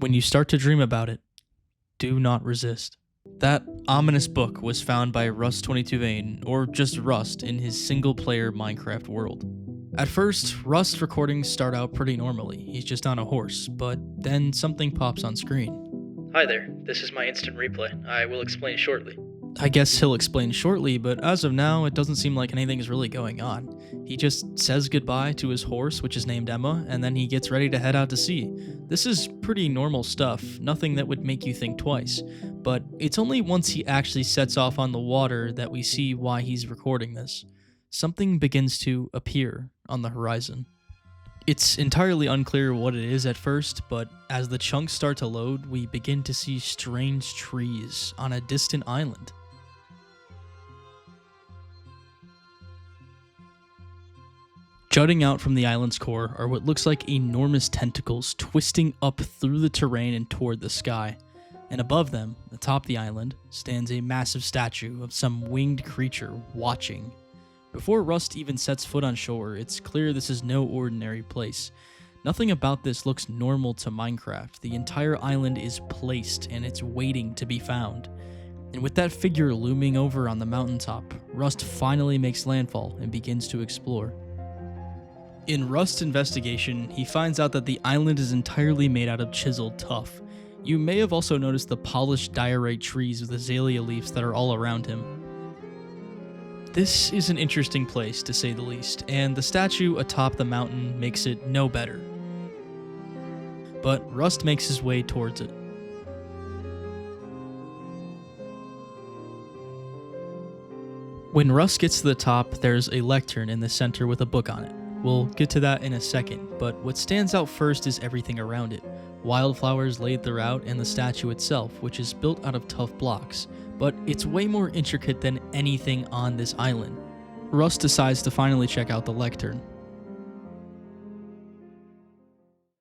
When you start to dream about it, do not resist. That ominous book was found by Rust22Vane, or just Rust, in his single-player Minecraft world. At first, Rust's recordings start out pretty normally, he's just on a horse, but then something pops on screen. Hi there, this is my instant replay. I will explain shortly. I guess he'll explain shortly, but as of now, it doesn't seem like anything is really going on. He just says goodbye to his horse, which is named Emma, and then he gets ready to head out to sea. This is pretty normal stuff, nothing that would make you think twice, but it's only once he actually sets off on the water that we see why he's recording this. Something begins to appear on the horizon. It's entirely unclear what it is at first, but as the chunks start to load, we begin to see strange trees on a distant island. Jutting out from the island's core are what looks like enormous tentacles twisting up through the terrain and toward the sky. And above them, atop the island, stands a massive statue of some winged creature watching. Before Rust even sets foot on shore, it's clear this is no ordinary place. Nothing about this looks normal to Minecraft. The entire island is placed and it's waiting to be found. And with that figure looming over on the mountaintop, Rust finally makes landfall and begins to explore. In Rust's investigation, he finds out that the island is entirely made out of chiseled tuff. You may have also noticed the polished diorite trees with azalea leaves that are all around him. This is an interesting place, to say the least, and the statue atop the mountain makes it no better. But Rust makes his way towards it. When Rust gets to the top, there's a lectern in the center with a book on it. We'll get to that in a second, but what stands out first is everything around it. Wildflowers laid throughout and the statue itself, which is built out of tough blocks. But it's way more intricate than anything on this island. Rust decides to finally check out the lectern.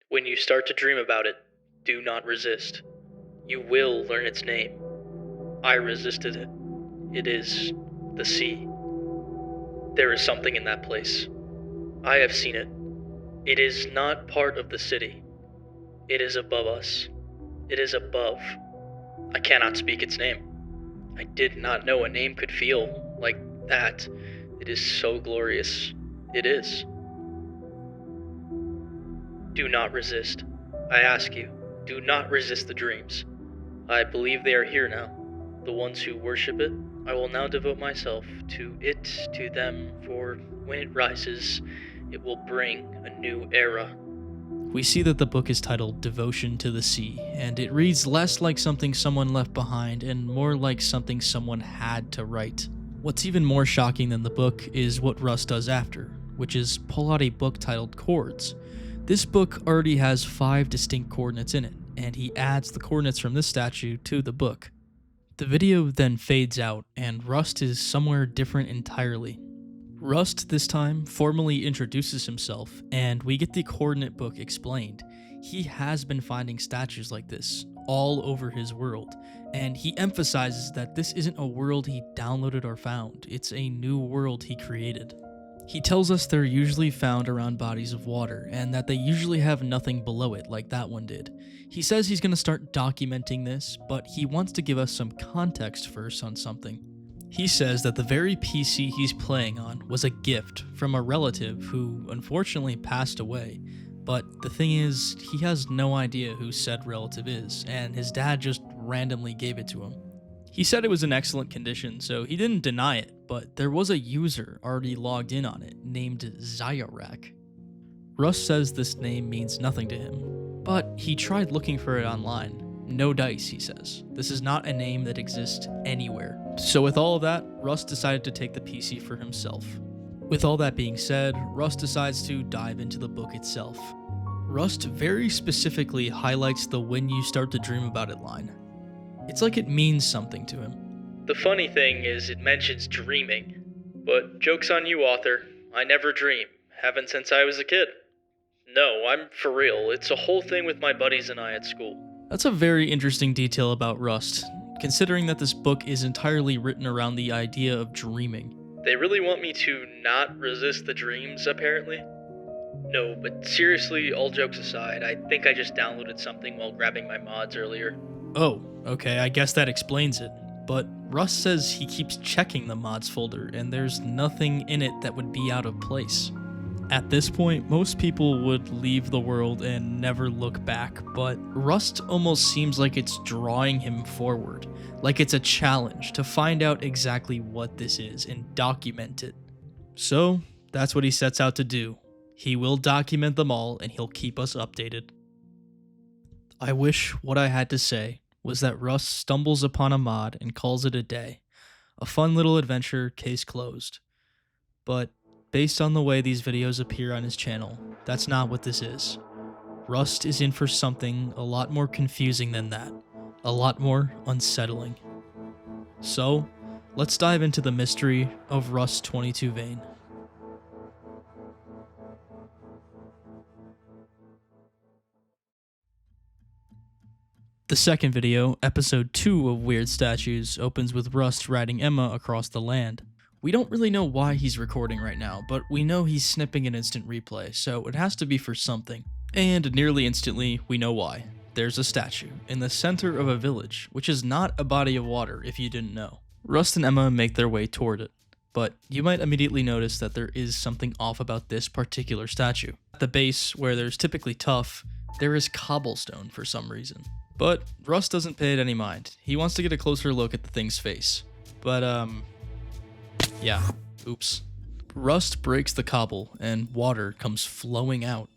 When you start to dream about it, do not resist. You will learn its name. I resisted it. It is the sea. There is something in that place. I have seen it. It is not part of the city. It is above us. It is above. I cannot speak its name. I did not know a name could feel like that. It is so glorious. It is. Do not resist. I ask you, do not resist the dreams. I believe they are here now. The ones who worship it, I will now devote myself to it, to them, for when it rises, it will bring a new era. We see that the book is titled Devotion to the Sea, and it reads less like something someone left behind and more like something someone had to write. What's even more shocking than the book is what Rust does after, which is pull out a book titled Chords. This book already has 5 distinct coordinates in it, and he adds the coordinates from this statue to the book. The video then fades out, and Rust is somewhere different entirely. Rust, this time, formally introduces himself, and we get the coordinate book explained. He has been finding statues like this all over his world, and he emphasizes that this isn't a world he downloaded or found, it's a new world he created. He tells us they're usually found around bodies of water, and that they usually have nothing below it like that one did. He says he's going to start documenting this, but he wants to give us some context first on something. He says that the very PC he's playing on was a gift from a relative who unfortunately passed away, but the thing is, he has no idea who said relative is, and his dad just randomly gave it to him. He said it was in excellent condition, so he didn't deny it, but there was a user already logged in on it named Zyrak. Rust says this name means nothing to him, but he tried looking for it online. No dice, he says. This is not a name that exists anywhere. So with all of that, Rust decided to take the PC for himself. With all that being said, Rust decides to dive into the book itself. Rust very specifically highlights the "when you start to dream about it" line. It's like it means something to him. The funny thing is it mentions dreaming. But joke's on you, author. I never dream. Haven't since I was a kid. No, I'm for real. It's a whole thing with my buddies and I at school. That's a very interesting detail about Rust, considering that this book is entirely written around the idea of dreaming. They really want me to not resist the dreams, apparently? No, but seriously, all jokes aside, I think I just downloaded something while grabbing my mods earlier. Oh, okay, I guess that explains it. But Russ says he keeps checking the mods folder and there's nothing in it that would be out of place. At this point, most people would leave the world and never look back, but Rust almost seems like it's drawing him forward, like it's a challenge to find out exactly what this is and document it. So, that's what he sets out to do. He will document them all and he'll keep us updated. I wish what I had to say was that Russ stumbles upon a mod and calls it a day. A fun little adventure, case closed. But based on the way these videos appear on his channel, that's not what this is. Rust is in for something a lot more confusing than that, a lot more unsettling. So, let's dive into the mystery of Rust 22 Vane. The second video, episode 2 of Weird Statues, opens with Rust riding Emma across the land. We don't really know why he's recording right now, but we know he's snipping an instant replay, so it has to be for something. And nearly instantly, we know why. There's a statue in the center of a village, which is not a body of water if you didn't know. Rust and Emma make their way toward it, but you might immediately notice that there is something off about this particular statue. At the base, where there's typically tuff, there is cobblestone for some reason. But Rust doesn't pay it any mind. He wants to get a closer look at the thing's face. But, yeah, oops. Rust breaks the cobble, and water comes flowing out.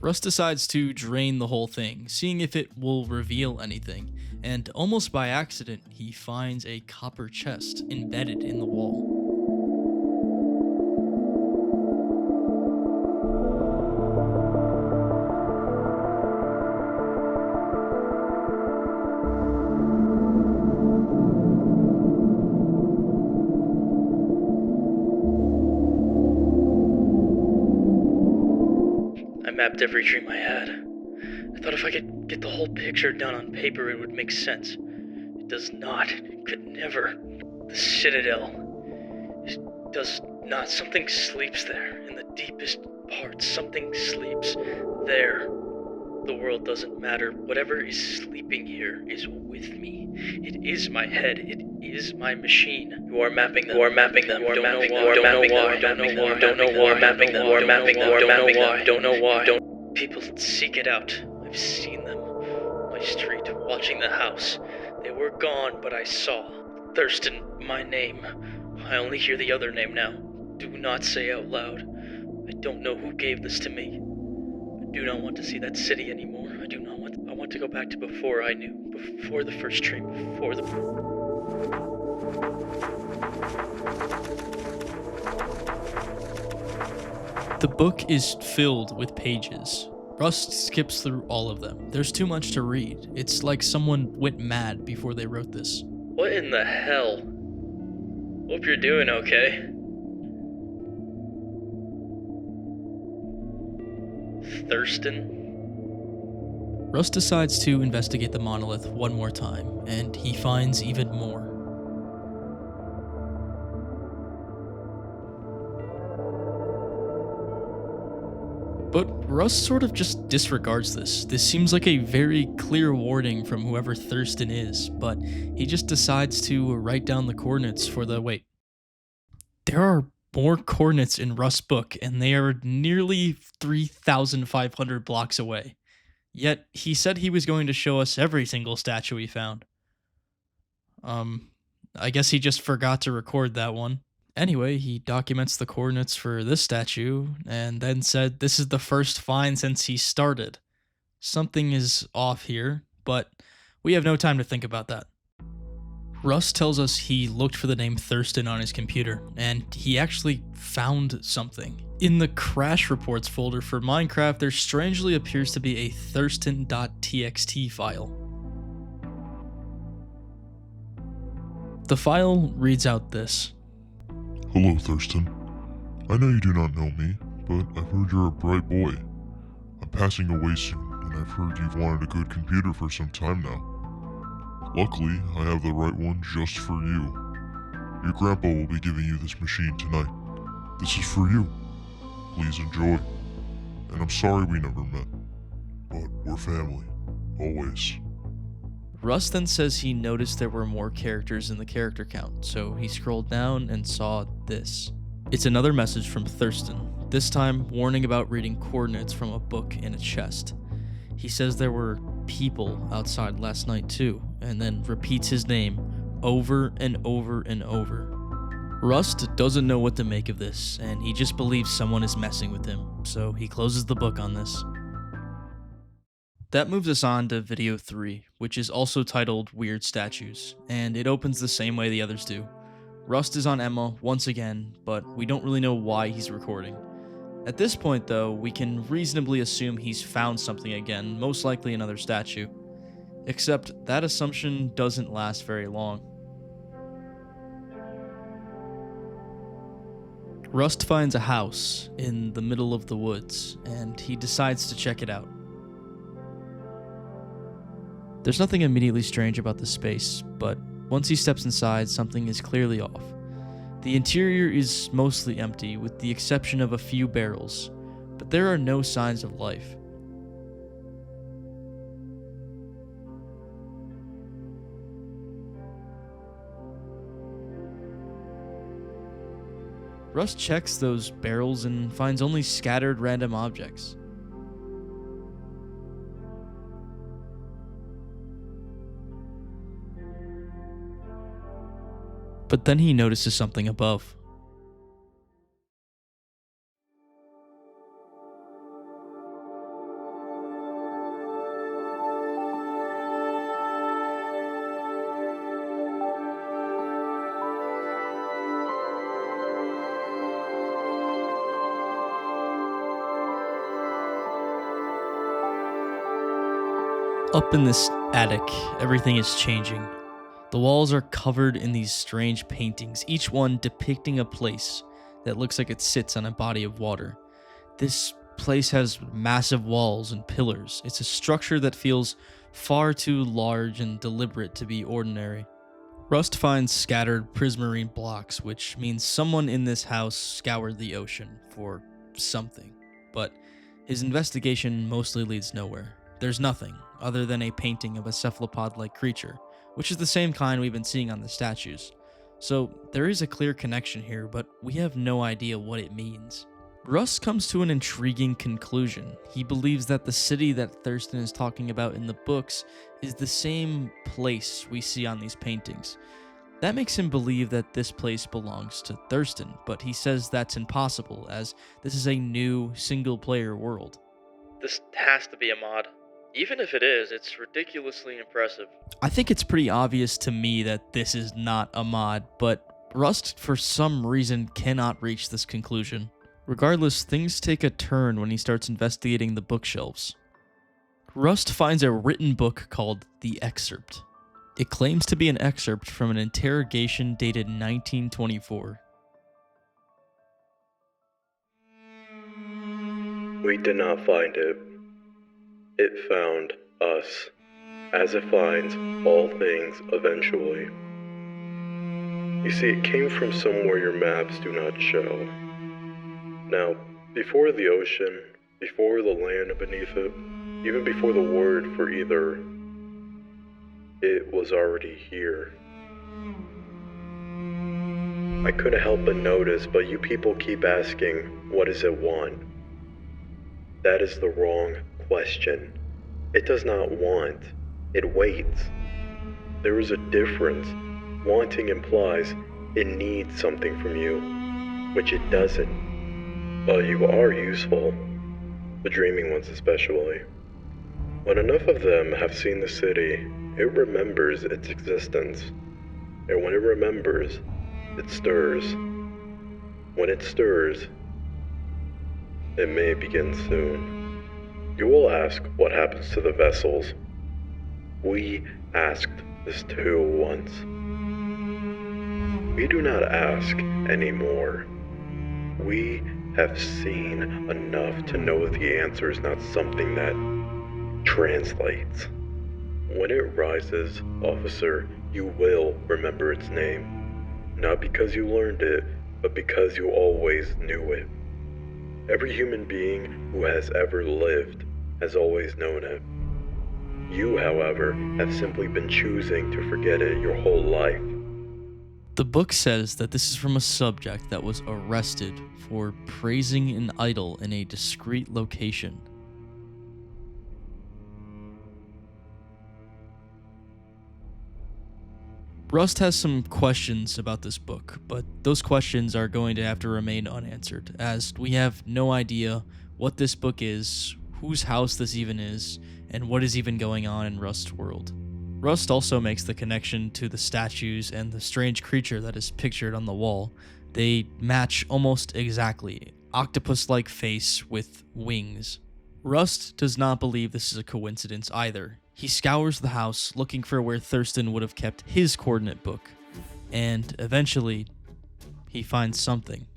Rust decides to drain the whole thing, seeing if it will reveal anything, and almost by accident, he finds a copper chest embedded in the wall. I mapped every dream I had. I thought if I could get the whole picture down on paper, it would make sense. It does not. It could never. The Citadel. It does not. Something sleeps there. In the deepest parts, something sleeps there. The world doesn't matter. Whatever is sleeping here is with me. It is my head. It is my machine. You are mapping them. You are mapping them. You are mapping them. You are mapping them. Don't know why. Don't know why. Mapping them. You are mapping them. You are mapping them. Don't know why. Don't. People seek it out. I've seen them. My street, watching the house. They were gone, but I saw. Thurston, my name. I only hear the other name now. Do not say out loud. I don't know who gave this to me. I do not want to see that city anymore. I do not want. I want to go back to before I knew. Before the first dream. Before the. The book is filled with pages. Rust skips through all of them. There's too much to read. It's like someone went mad before they wrote this. What in the hell? Hope you're doing okay. Thurston? Rust decides to investigate the monolith one more time, and he finds even more. But Rust sort of just disregards this. This seems like a very clear warning from whoever Thurston is, but he just decides to write down the coordinates for the... Wait. There are more coordinates in Rust's book, and they are nearly 3,500 blocks away. Yet, he said he was going to show us every single statue he found. I guess he just forgot to record that one. Anyway, he documents the coordinates for this statue, and then said this is the first find since he started. Something is off here, but we have no time to think about that. Russ tells us he looked for the name Thurston on his computer, and he actually found something. In the crash reports folder for Minecraft, there strangely appears to be a thurston.txt file. The file reads out this. Hello, Thurston. I know you do not know me, but I've heard you're a bright boy. I'm passing away soon, and I've heard you've wanted a good computer for some time now. Luckily, I have the right one just for you. Your grandpa will be giving you this machine tonight. This is for you. Please enjoy. And I'm sorry we never met, but we're family. Always. Russ then says he noticed there were more characters in the character count, so he scrolled down and saw this. It's another message from Thurston, this time warning about reading coordinates from a book in a chest. He says there were people outside last night too, and then repeats his name over and over and over. Rust doesn't know what to make of this, and he just believes someone is messing with him, so he closes the book on this. That moves us on to video 3, which is also titled Weird Statues, and it opens the same way the others do. Rust is on Emma once again, but we don't really know why he's recording. At this point though, we can reasonably assume he's found something again, most likely another statue. Except that assumption doesn't last very long. Rust finds a house in the middle of the woods, and he decides to check it out. There's nothing immediately strange about the space, but once he steps inside, something is clearly off. The interior is mostly empty, with the exception of a few barrels, but there are no signs of life. Rust checks those barrels and finds only scattered random objects. But then he notices something above. Up in this attic, everything is changing. The walls are covered in these strange paintings, each one depicting a place that looks like it sits on a body of water. This place has massive walls and pillars. It's a structure that feels far too large and deliberate to be ordinary. Rust finds scattered prismarine blocks, which means someone in this house scoured the ocean for something. But his investigation mostly leads nowhere. There's nothing other than a painting of a cephalopod-like creature, which is the same kind we've been seeing on the statues. So there is a clear connection here, but we have no idea what it means. Russ comes to an intriguing conclusion. He believes that the city that Thurston is talking about in the books is the same place we see on these paintings. That makes him believe that this place belongs to Thurston, but he says that's impossible, as this is a new, single-player world. This has to be a mod. Even if it is, it's ridiculously impressive. I think it's pretty obvious to me that this is not a mod, but Rust, for some reason, cannot reach this conclusion. Regardless, things take a turn when he starts investigating the bookshelves. Rust finds a written book called The Excerpt. It claims to be an excerpt from an interrogation dated 1924. We did not find it. It found us, as it finds all things eventually. You see, it came from somewhere your maps do not show. Now, before the ocean, before the land beneath it, even before the word for either, it was already here. I couldn't help but notice, but you people keep asking, what does it want? That is the wrong question. It does not want, it waits. There is a difference. Wanting implies it needs something from you, which it doesn't. But you are useful, the dreaming ones especially. When enough of them have seen the city, it remembers its existence. And when it remembers, it stirs. When it stirs, it may begin soon. You will ask what happens to the vessels. We asked this too once. We do not ask anymore. We have seen enough to know the answer is not something that translates. When it rises, officer, you will remember its name. Not because you learned it, but because you always knew it. Every human being who has ever lived has always known it. You, however, have simply been choosing to forget it your whole life. The book says that this is from a subject that was arrested for praising an idol in a discreet location. Rust has some questions about this book, but those questions are going to have to remain unanswered, as we have no idea what this book is, whose house this even is, and what is even going on in Rust's world. Rust also makes the connection to the statues and the strange creature that is pictured on the wall. They match almost exactly, octopus-like face with wings. Rust does not believe this is a coincidence either. He scours the house looking for where Thurston would have kept his coordinate book, and eventually, he finds something.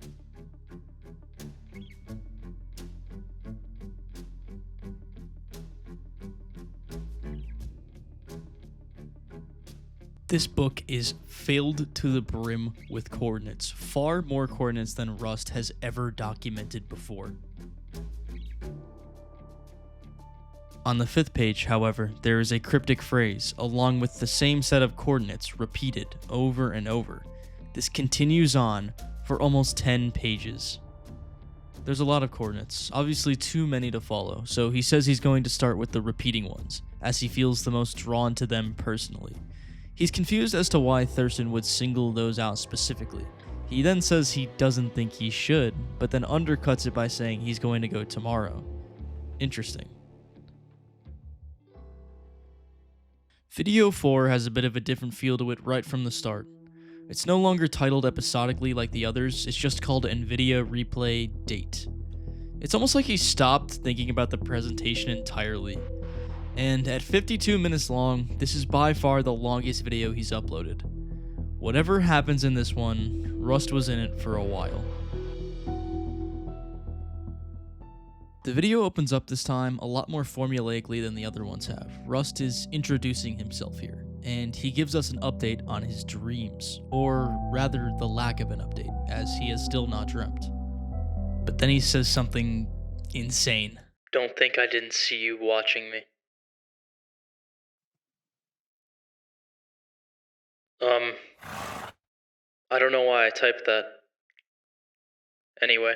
This book is filled to the brim with coordinates, far more coordinates than Rust has ever documented before. On the 5th page, however, there is a cryptic phrase, along with the same set of coordinates repeated over and over. This continues on for almost 10 pages. There's a lot of coordinates, obviously too many to follow, so he says he's going to start with the repeating ones, as he feels the most drawn to them personally. He's confused as to why Thurston would single those out specifically. He then says he doesn't think he should, but then undercuts it by saying he's going to go tomorrow. Interesting. Video 4 has a bit of a different feel to it right from the start. It's no longer titled episodically like the others, it's just called NVIDIA Replay Date. It's almost like he stopped thinking about the presentation entirely. And at 52 minutes long, this is by far the longest video he's uploaded. Whatever happens in this one, Rust was in it for a while. The video opens up this time a lot more formulaically than the other ones have. Rust is introducing himself here, and he gives us an update on his dreams, or rather the lack of an update, as he has still not dreamt. But then he says something insane. Don't think I didn't see you watching me. I don't know why I typed that. Anyway.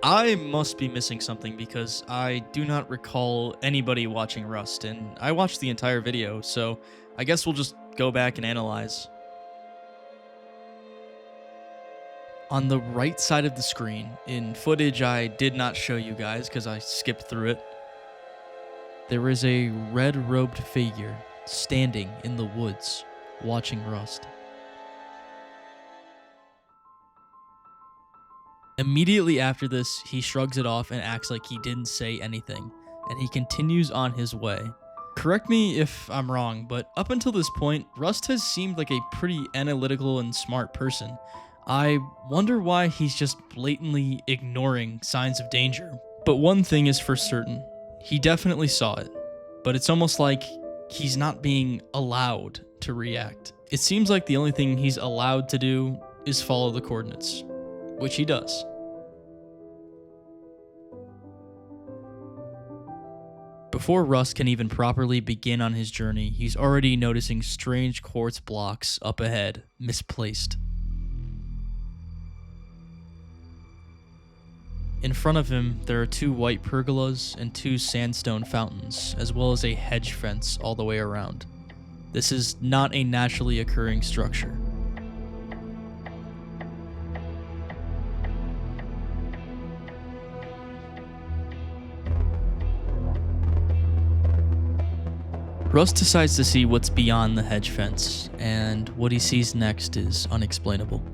I must be missing something because I do not recall anybody watching Rust, and I watched the entire video, so I guess we'll just go back and analyze. On the right side of the screen, in footage I did not show you guys because I skipped through it, there is a red-robed figure standing in the woods, watching Rust. Immediately after this, he shrugs it off and acts like he didn't say anything, and he continues on his way. Correct me if I'm wrong, but up until this point, Rust has seemed like a pretty analytical and smart person. I wonder why he's just blatantly ignoring signs of danger. But one thing is for certain, he definitely saw it, but it's almost like he's not being allowed to react. It seems like the only thing he's allowed to do is follow the coordinates, which he does. Before Rust can even properly begin on his journey, he's already noticing strange quartz blocks up ahead, misplaced. In front of him, there are 2 white pergolas and 2 sandstone fountains, as well as a hedge fence all the way around. This is not a naturally occurring structure. Rust decides to see what's beyond the hedge fence, and what he sees next is unexplainable.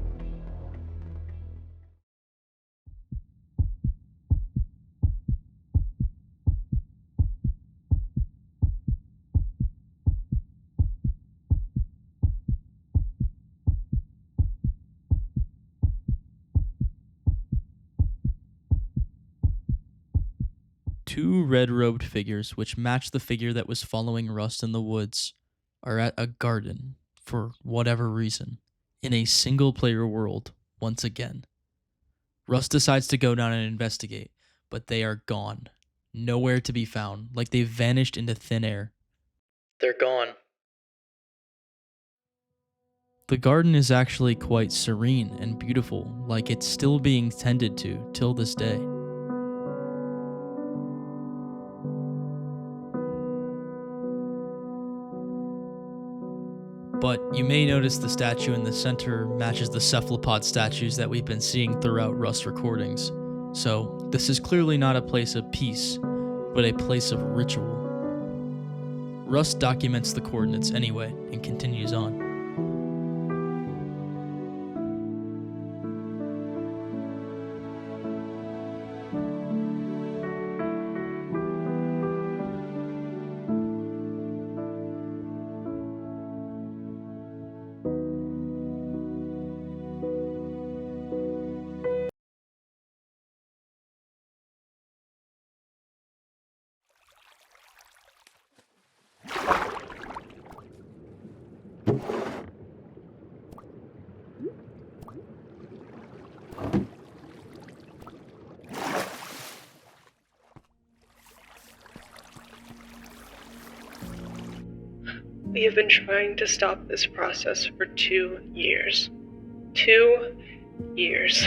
Two red-robed figures, which match the figure that was following Rust in the woods, are at a garden for whatever reason. in a single-player world once again. Rust decides to go down and investigate, but they are gone. Nowhere to be found, like they've vanished into thin air. They're gone. The garden is actually quite serene and beautiful, like it's still being tended to till this day. But you may notice the statue in the center matches the cephalopod statues that we've been seeing throughout Rust recordings. So this is clearly not a place of peace, but a place of ritual. Rust documents the coordinates anyway and continues on. We have been trying to stop this process for 2 years. 2 years.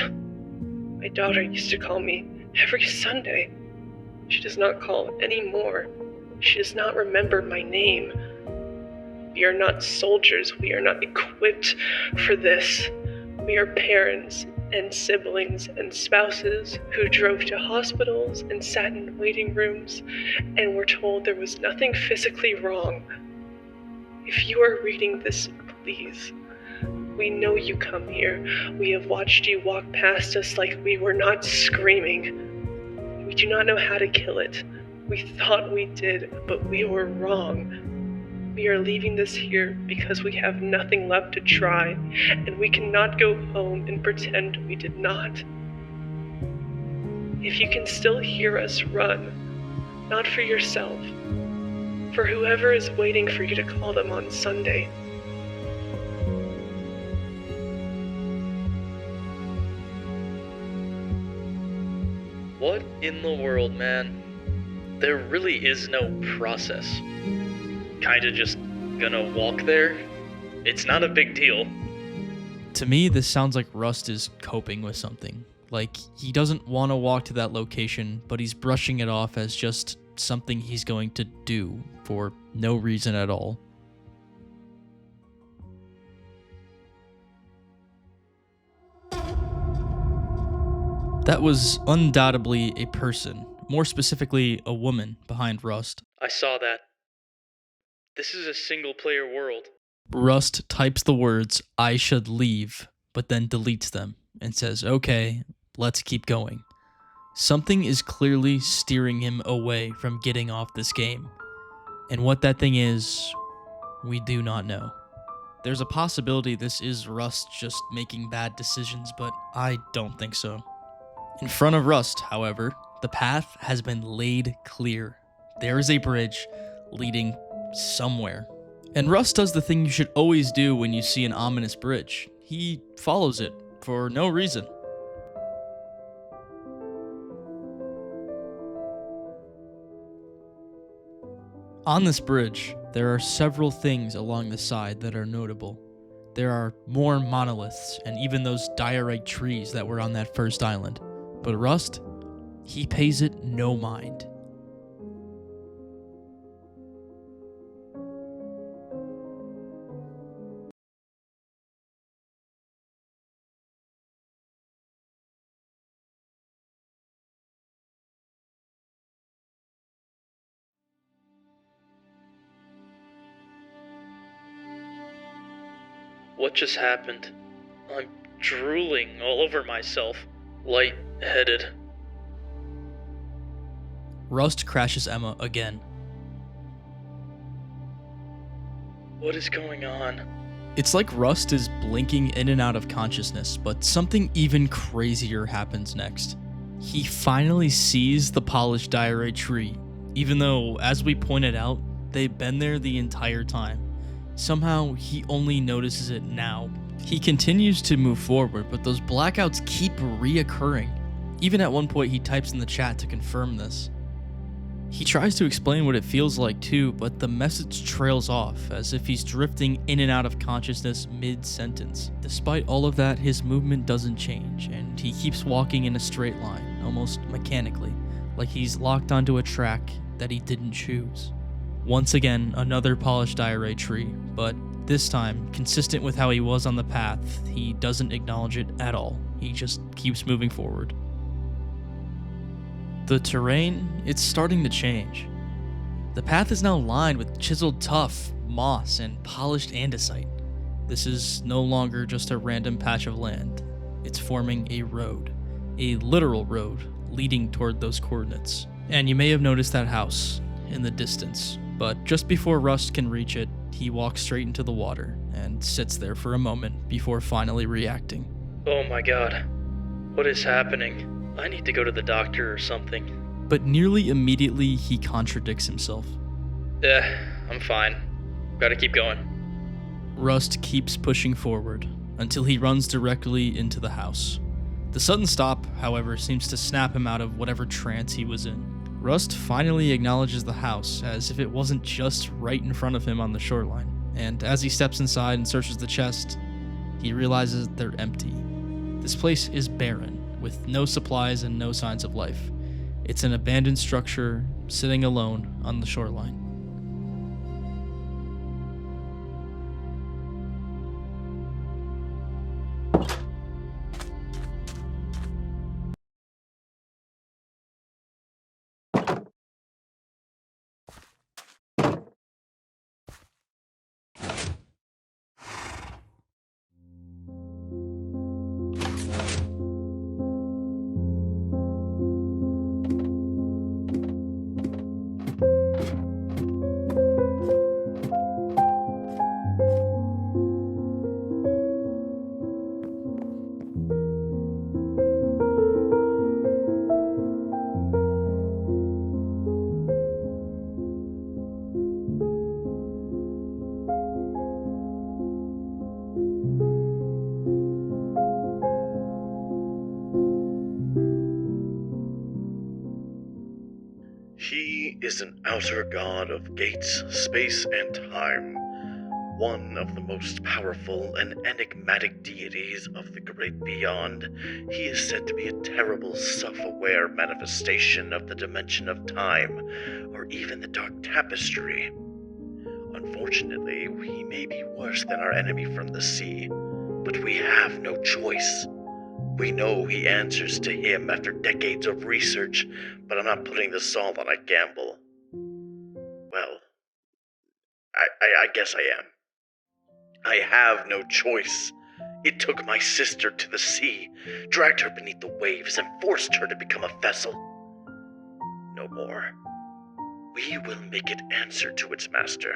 My daughter used to call me every Sunday. She does not call anymore. She does not remember my name. We are not soldiers. We are not equipped for this. We are parents and siblings and spouses who drove to hospitals and sat in waiting rooms and were told there was nothing physically wrong. If you are reading this, please. We know you come here. We have watched you walk past us like we were not screaming. We do not know how to kill it. We thought we did, but we were wrong. We are leaving this here because we have nothing left to try, and we cannot go home and pretend we did not. If you can still hear us, run. Not for yourself. For whoever is waiting for you to call them on Sunday. What in the world, man? There really is no process. Kinda just gonna walk there? It's not a big deal. To me, this sounds like Rust is coping with something. Like, he doesn't want to walk to that location, but he's brushing it off as just something he's going to do for no reason at all. That was undoubtedly a person, more specifically a woman, behind Rust. I saw that. This is a single-player world. Rust types the words, "I should leave," but then deletes them and says, "Okay, let's keep going." Something is clearly steering him away from getting off this game. And what that thing is, we do not know. There's a possibility this is Rust just making bad decisions, but I don't think so. In front of Rust, however, the path has been laid clear. There is a bridge leading somewhere. And Rust does the thing you should always do when you see an ominous bridge. He follows it for no reason. On this bridge, there are several things along the side that are notable. There are more monoliths and even those diorite trees that were on that first island. But Rust, he pays it no mind. What just happened? I'm drooling all over myself. Light-headed. Rust crashes Emma again. What is going on? It's like Rust is blinking in and out of consciousness, but something even crazier happens next. He finally sees the polished diorite tree, even though, as we pointed out, they've been there the entire time. Somehow, he only notices it now. He continues to move forward, but those blackouts keep reoccurring. Even at one point, he types in the chat to confirm this. He tries to explain what it feels like too, but the message trails off, as if he's drifting in and out of consciousness mid-sentence. Despite all of that, his movement doesn't change, and he keeps walking in a straight line, almost mechanically, like he's locked onto a track that he didn't choose. Once again, another polished diarrhea tree, but this time, consistent with how he was on the path, he doesn't acknowledge it at all. He just keeps moving forward. The terrain, it's starting to change. The path is now lined with chiseled tuff, moss, and polished andesite. This is no longer just a random patch of land. It's forming a road, a literal road, leading toward those coordinates. And you may have noticed that house in the distance, but just before Rust can reach it, he walks straight into the water and sits there for a moment before finally reacting. Oh my god. What is happening? I need to go to the doctor or something. But nearly immediately, he contradicts himself. I'm fine. Gotta keep going. Rust keeps pushing forward until he runs directly into the house. The sudden stop, however, seems to snap him out of whatever trance he was in. Rust finally acknowledges the house as if it wasn't just right in front of him on the shoreline, and as he steps inside and searches the chest, he realizes they're empty. This place is barren, with no supplies and no signs of life. It's an abandoned structure sitting alone on the shoreline. He is an outer god of gates, space, and time, one of the most powerful and enigmatic deities of the great beyond. He is said to be a terrible, self-aware manifestation of the dimension of time, or even the dark tapestry. Unfortunately, he may be worse than our enemy from the sea, but we have no choice. We know he answers to him after decades of research, but I'm not putting this all on a gamble. Well, I guess I am. I have no choice. It took my sister to the sea, dragged her beneath the waves, and forced her to become a vessel. No more. We will make it answer to its master.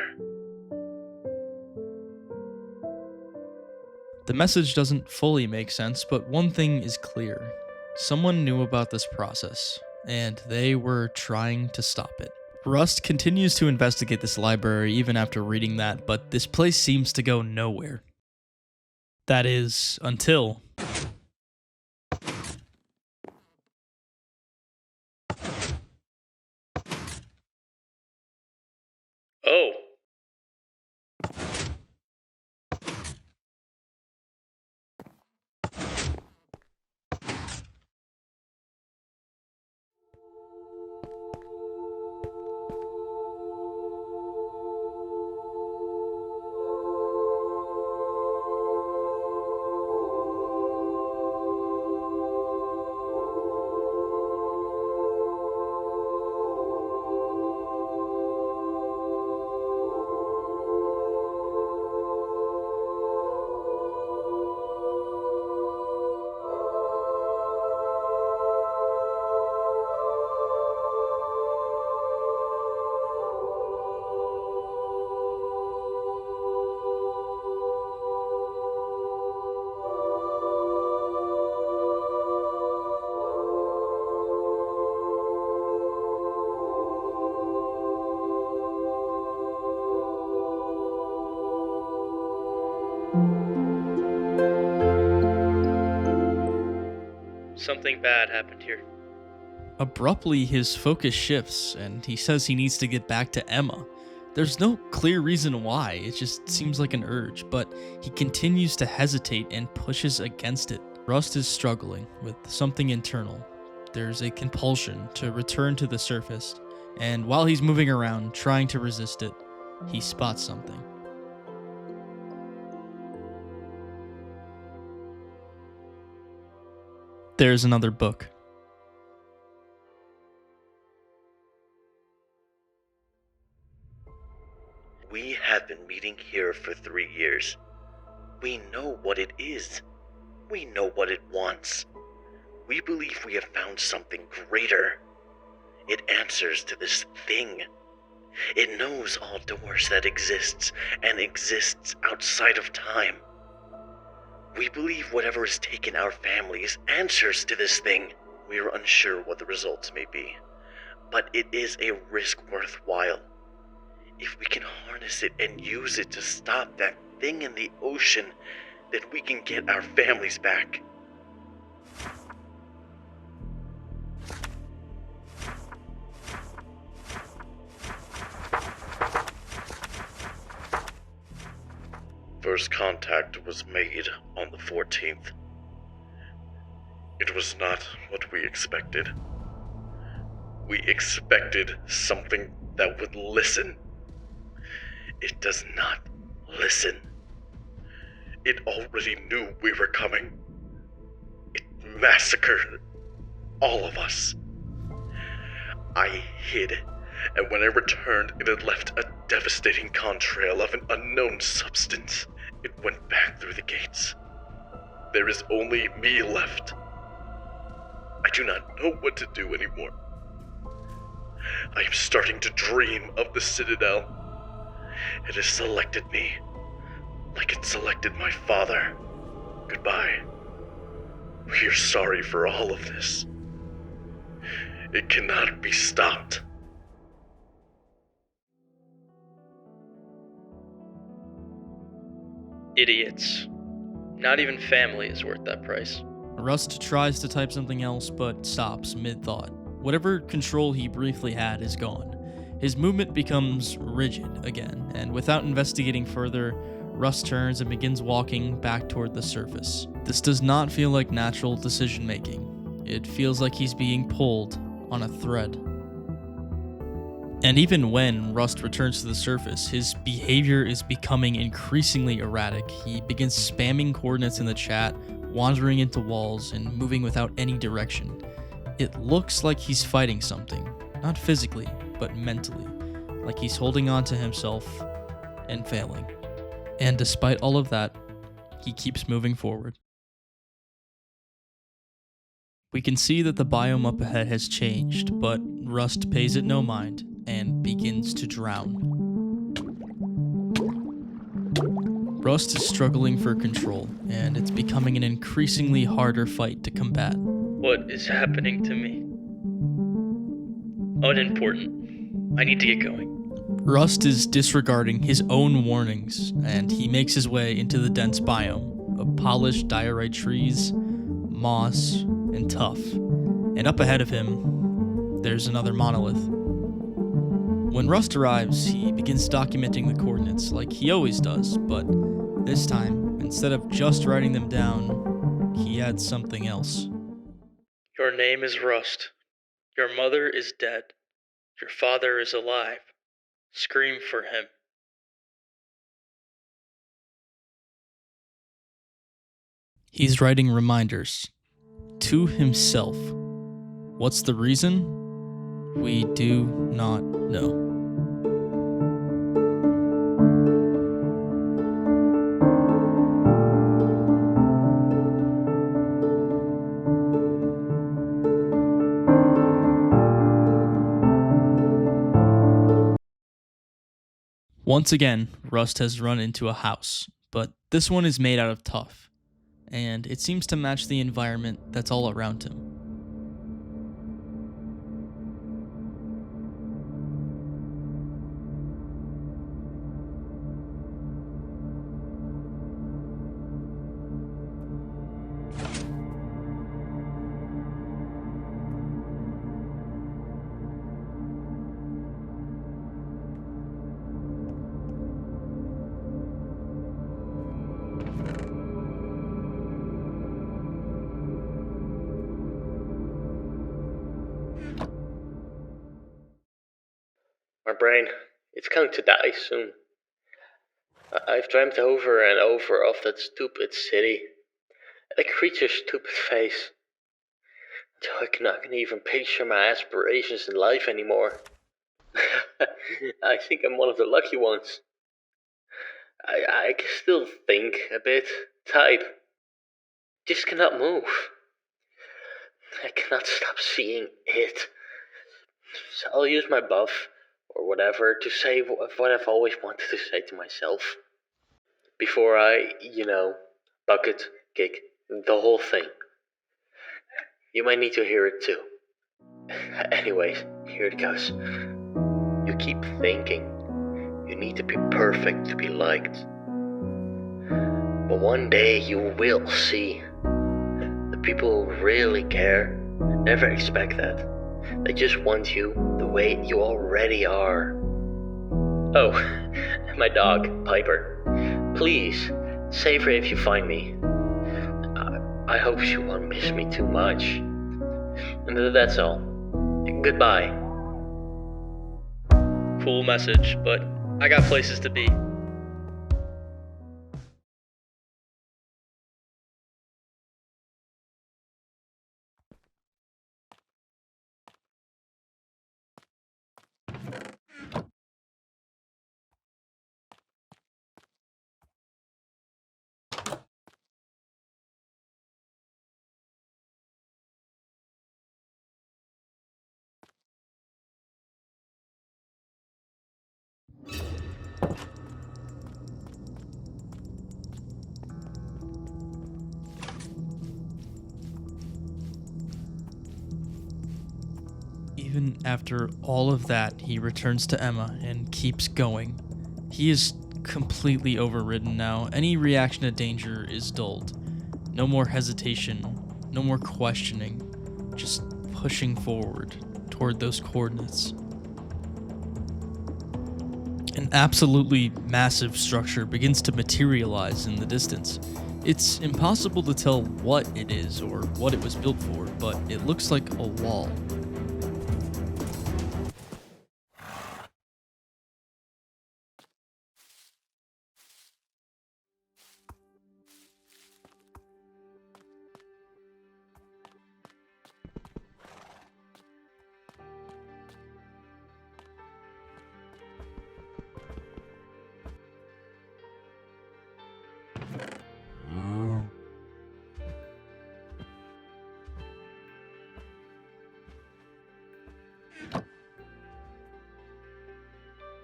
The message doesn't fully make sense, but one thing is clear. Someone knew about this process, and they were trying to stop it. Rust continues to investigate this library even after reading that, but this place seems to go nowhere. That is, until... Oh. Something bad happened here. Abruptly, his focus shifts, and he says he needs to get back to Emma. There's no clear reason why, it just seems like an urge, but he continues to hesitate and pushes against it. Rust is struggling with something internal. There's a compulsion to return to the surface, and while he's moving around, trying to resist it, he spots something. There's another book. We have been meeting here for 3 years. We know what it is. We know what it wants. We believe we have found something greater. It answers to this thing. It knows all doors that exists and exists outside of time. We believe whatever has taken our families answers to this thing. We are unsure what the results may be, but it is a risk worthwhile. If we can harness it and use it to stop that thing in the ocean, then we can get our families back. First contact was made on the 14th. It was not what we expected. We expected something that would listen. It does not listen. It already knew we were coming. It massacred all of us. I hid, and when I returned, it had left a devastating contrail of an unknown substance. It went back through the gates. There is only me left. I do not know what to do anymore. I am starting to dream of the Citadel. It has selected me, like it selected my father. Goodbye. We are sorry for all of this. It cannot be stopped. Idiots. Not even family is worth that price. Rust tries to type something else, but stops mid-thought. Whatever control he briefly had is gone. His movement becomes rigid again, and without investigating further, Rust turns and begins walking back toward the surface. This does not feel like natural decision-making. It feels like he's being pulled on a thread. And even when Rust returns to the surface, his behavior is becoming increasingly erratic. He begins spamming coordinates in the chat, wandering into walls, and moving without any direction. It looks like he's fighting something, not physically, but mentally, like he's holding on to himself and failing. And despite all of that, he keeps moving forward. We can see that the biome up ahead has changed, but Rust pays it no mind and begins to drown. Rust is struggling for control, and it's becoming an increasingly harder fight to combat. What is happening to me? Unimportant. I need to get going. Rust is disregarding his own warnings, and he makes his way into the dense biome of polished diorite trees, moss, and tuff. And up ahead of him, there's another monolith. When Rust arrives, he begins documenting the coordinates like he always does, but this time, instead of just writing them down, he adds something else. Your name is Rust. Your mother is dead. Your father is alive. Scream for him. He's writing reminders to himself. What's the reason? We do not know. Once again, Rust has run into a house, but this one is made out of tuff, and it seems to match the environment that's all around him. My brain, it's going to die soon. I've dreamt over and over of that stupid city. The creature's stupid face. Until I cannot even picture my aspirations in life anymore. I think I'm one of the lucky ones. I can still think a bit, type. Just cannot move. I cannot stop seeing it. So I'll use my buff, or whatever, to say what I've always wanted to say to myself. Before I, bucket, kick, the whole thing. You might need to hear it too. Anyways, here it goes. You keep thinking you need to be perfect to be liked. But one day you will see. The people who really care never expect that. They just want you the way you already are. Oh, my dog, Piper. Please, save her if you find me. I hope she won't miss me too much. And that's all. Goodbye. Cool message, but I got places to be. Even after all of that, he returns to Emma and keeps going. He is completely overridden now. Any reaction to danger is dulled. No more hesitation, no more questioning, just pushing forward toward those coordinates. An absolutely massive structure begins to materialize in the distance. It's impossible to tell what it is or what it was built for, but it looks like a wall.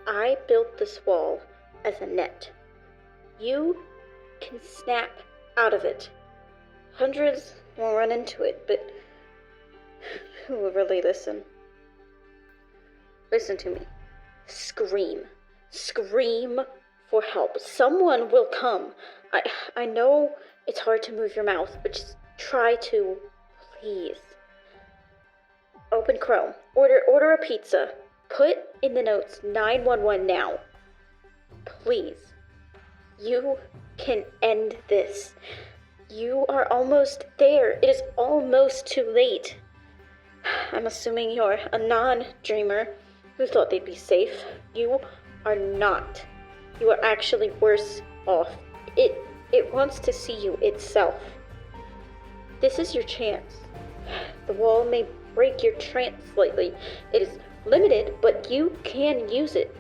I built this wall as a net. You can snap out of it. Hundreds will run into it, but who will really listen? Listen to me. Scream. Scream for help. Someone will come. I know it's hard to move your mouth, but just try to, please. Open Chrome. Order a pizza. Put in the notes 911 now. Please. You can end this. You are almost there. It is almost too late. I'm assuming you're a non-dreamer who thought they'd be safe. You are not. You are actually worse off. It wants to see you itself. This is your chance. The wall may break your trance slightly. It is limited, but you can use it.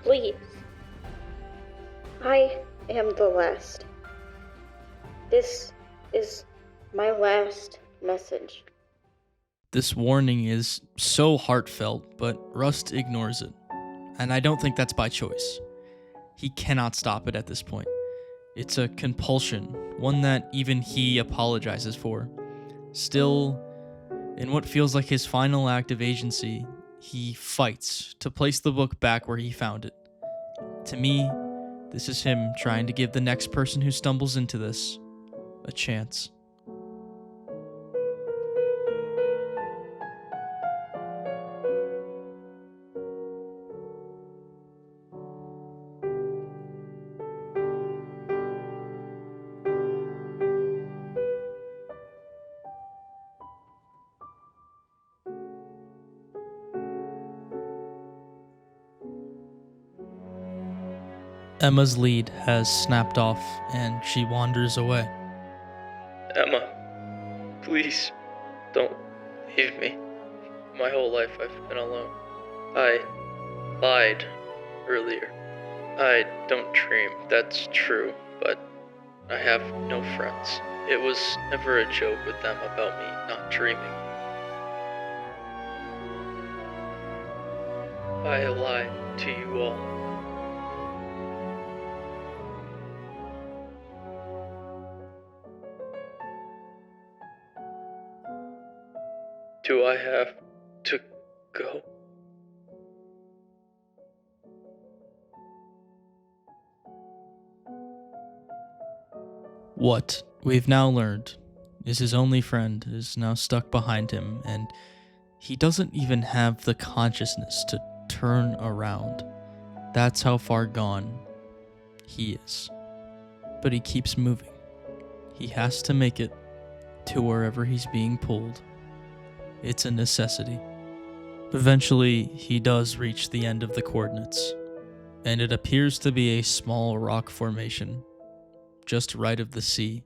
Please. I am the last. This is my last message. This warning is so heartfelt, but Rust ignores it. And I don't think that's by choice. He cannot stop it at this point. It's a compulsion, one that even he apologizes for. Still, in what feels like his final act of agency, he fights to place the book back where he found it. To me, this is him trying to give the next person who stumbles into this a chance. Emma's lead has snapped off and she wanders away. Emma, please, don't leave me. My whole life I've been alone. I lied earlier. I don't dream, that's true, but I have no friends. It was never a joke with them about me not dreaming. I lied to you all. Do I have to go? What we've now learned is his only friend is now stuck behind him, and he doesn't even have the consciousness to turn around. That's how far gone he is. But he keeps moving. He has to make it to wherever he's being pulled. It's a necessity. Eventually, he does reach the end of the coordinates, and it appears to be a small rock formation just right of the sea.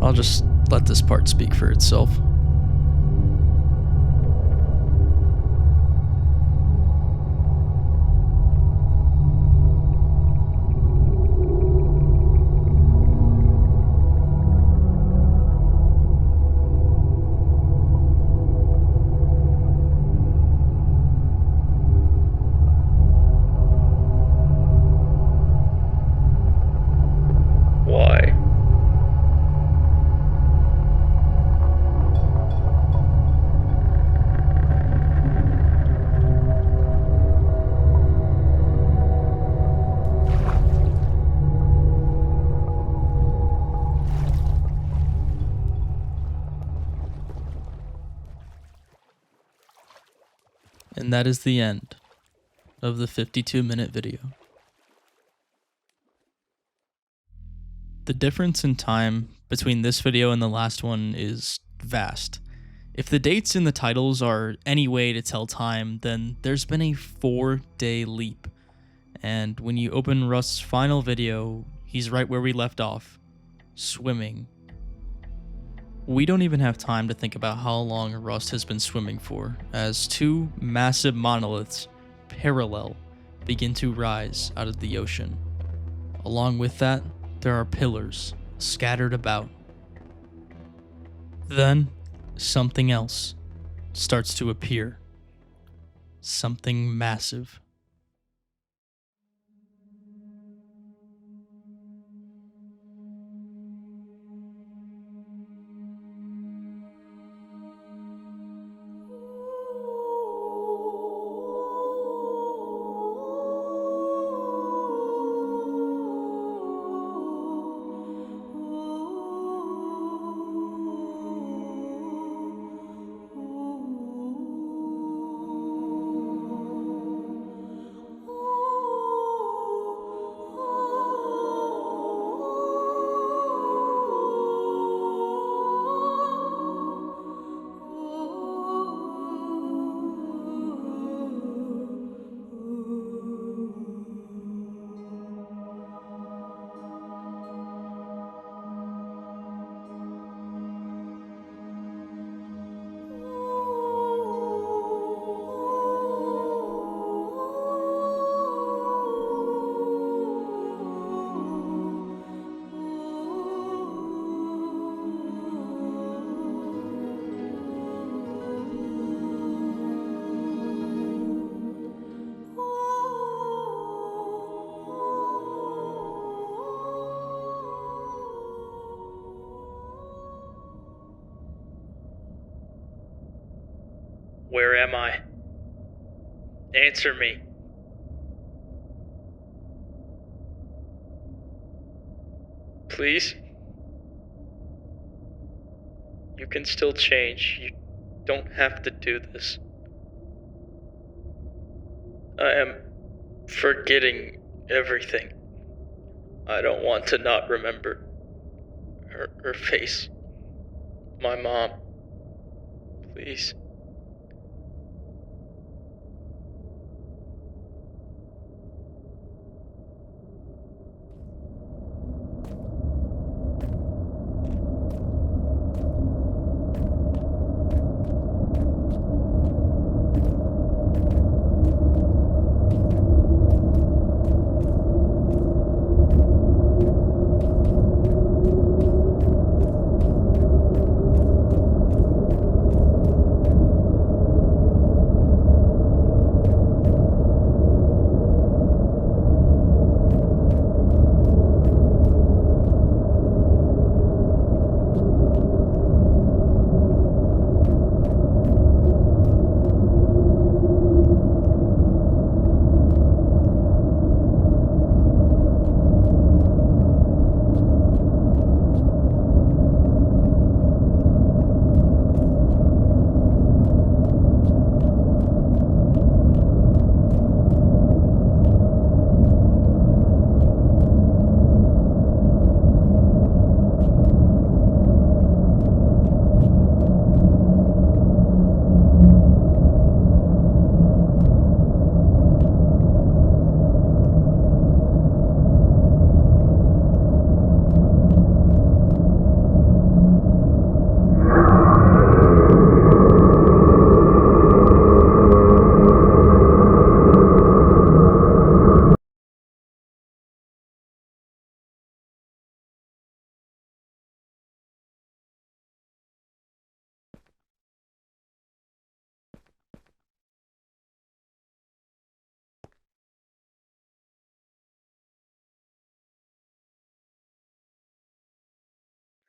I'll just let this part speak for itself. Why? And that is the end of the 52-minute video. The difference in time between this video and the last one is vast. If the dates in the titles are any way to tell time, then there's been a 4-day leap. And when you open Rust's final video, he's right where we left off, swimming. We don't even have time to think about how long Rust has been swimming for, as two massive monoliths, parallel, begin to rise out of the ocean. Along with that, there are pillars scattered about. Then, something else starts to appear. Something massive. Where am I? Answer me. Please? You can still change. You don't have to do this. I am forgetting everything. I don't want to not remember her face. My mom. Please.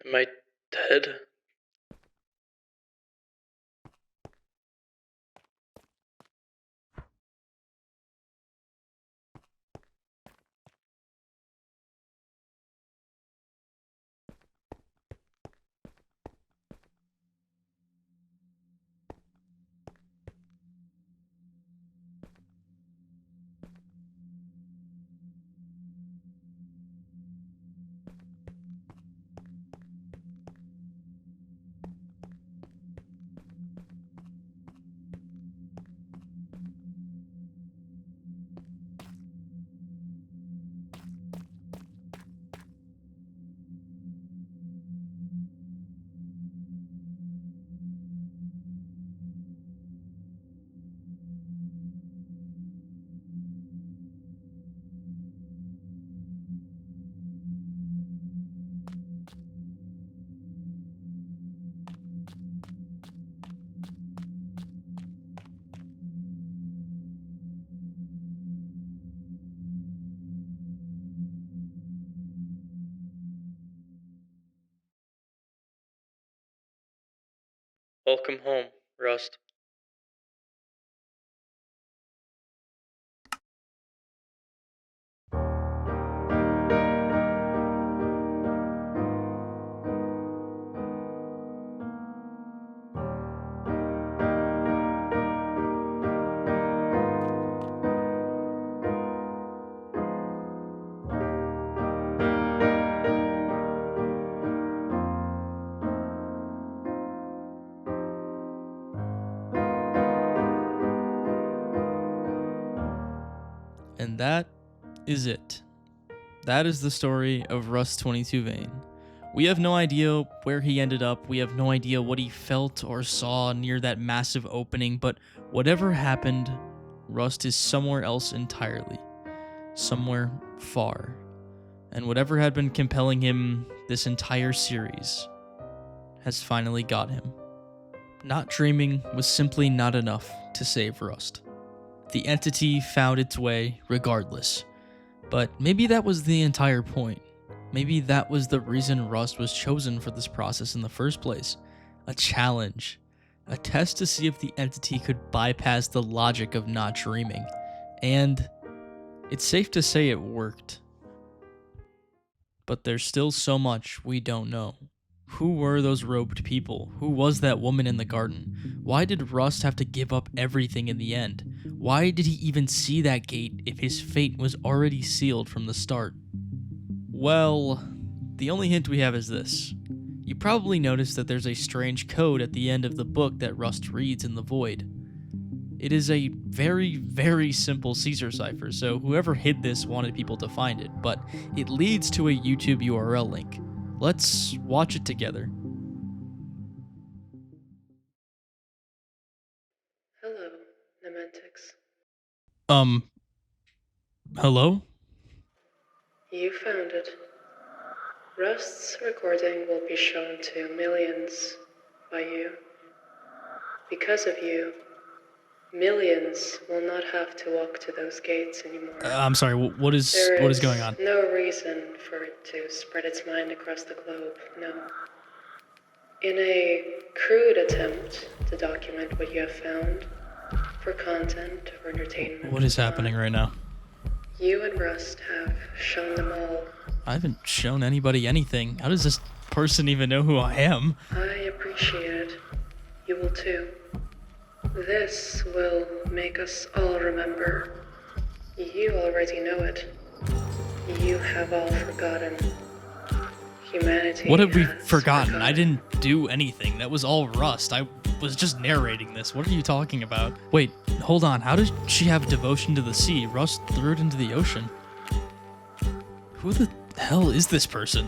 Am I dead? Welcome home, Rust. And that is it. That is the story of Rust 22 Vane. We have no idea where he ended up. We have no idea what he felt or saw near that massive opening, but whatever happened, Rust is somewhere else entirely. Somewhere far. And whatever had been compelling him this entire series has finally got him. Not dreaming was simply not enough to save Rust. The entity found its way regardless. But maybe that was the entire point. Maybe that was the reason Rust was chosen for this process in the first place. A challenge. a test to see if the entity could bypass the logic of not dreaming. And it's safe to say it worked. But there's still so much we don't know. Who were those robed people? Who was that woman in the garden? Why did Rust have to give up everything in the end? Why did he even see that gate if his fate was already sealed from the start? Well, the only hint we have is this. You probably noticed that there's a strange code at the end of the book that Rust reads in the void. It is a very, very simple Caesar cipher, so whoever hid this wanted people to find it, but it leads to a YouTube URL link. Let's watch it together. Hello, Namentix. Hello? You found it. Rust's recording will be shown to millions by you. Because of you, millions will not have to walk to those gates anymore. I'm sorry, what is going on? There is no reason for it to spread its mind across the globe, no. In a crude attempt to document what you have found, for content or entertainment. What is happening right now? You and Rust have shown them all. I haven't shown anybody anything. How does this person even know who I am? I appreciate it. You will too. This will make us all remember. You already know it. You have all forgotten. Humanity. What have we has forgotten? I didn't do anything. That was all Rust. I was just narrating this. What are you talking about? Wait, hold on. How does she have devotion to the sea? Rust threw it into the ocean. Who the hell is this person?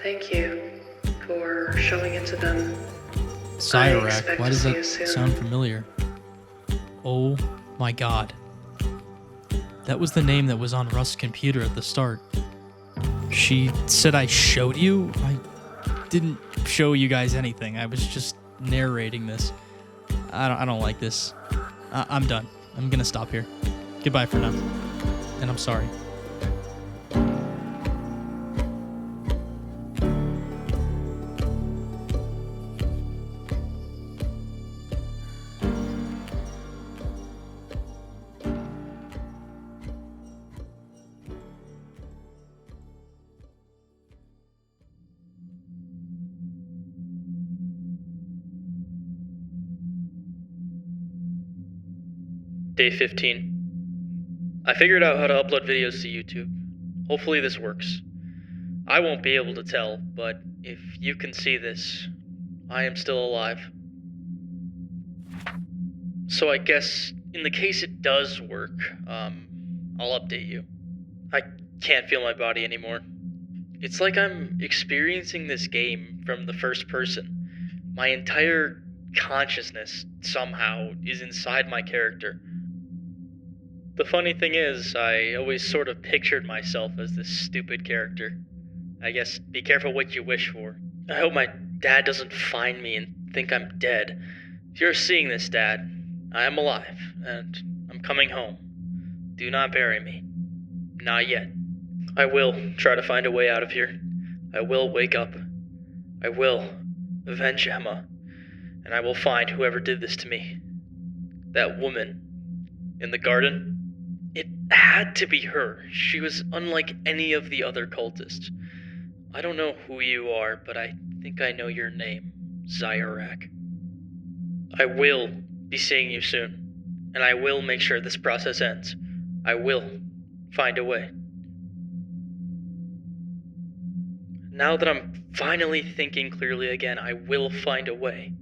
Thank you for showing it to them. Zyrak. Why does to see that you soon. sound familiar? Oh my god. That was the name that was on Rust's computer at the start. She said I showed you? I didn't show you guys anything. I was just narrating this. I don't like this. I'm done. I'm gonna stop here. Goodbye for now. And I'm sorry. Day 15. I figured out how to upload videos to YouTube. Hopefully this works. I won't be able to tell, but if you can see this, I am still alive. So I guess, in the case it does work, I'll update you. I can't feel my body anymore. It's like I'm experiencing this game from the first person. My entire consciousness, somehow, is inside my character. The funny thing is, I always sort of pictured myself as this stupid character. I guess be careful what you wish for. I hope my dad doesn't find me and think I'm dead. If you're seeing this, Dad, I am alive, and I'm coming home. Do not bury me. Not yet. I will try to find a way out of here. I will wake up. I will avenge Emma, and I will find whoever did this to me. That woman in the garden. It had to be her. She was unlike any of the other cultists. I don't know who you are, but I think I know your name, Zyrak. I will be seeing you soon, and I will make sure this process ends. I will find a way. Now that I'm finally thinking clearly again, I will find a way.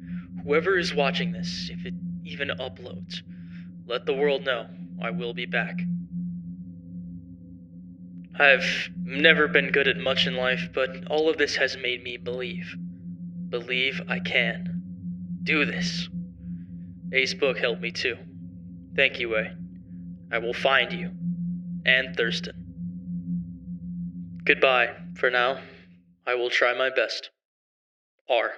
Whoever is watching this, if it even uploads, let the world know I will be back. I've never been good at much in life, but all of this has made me believe. Believe I can. Do this. A's book helped me too. Thank you, A. I will find you. And Thurston. Goodbye, for now. I will try my best. R.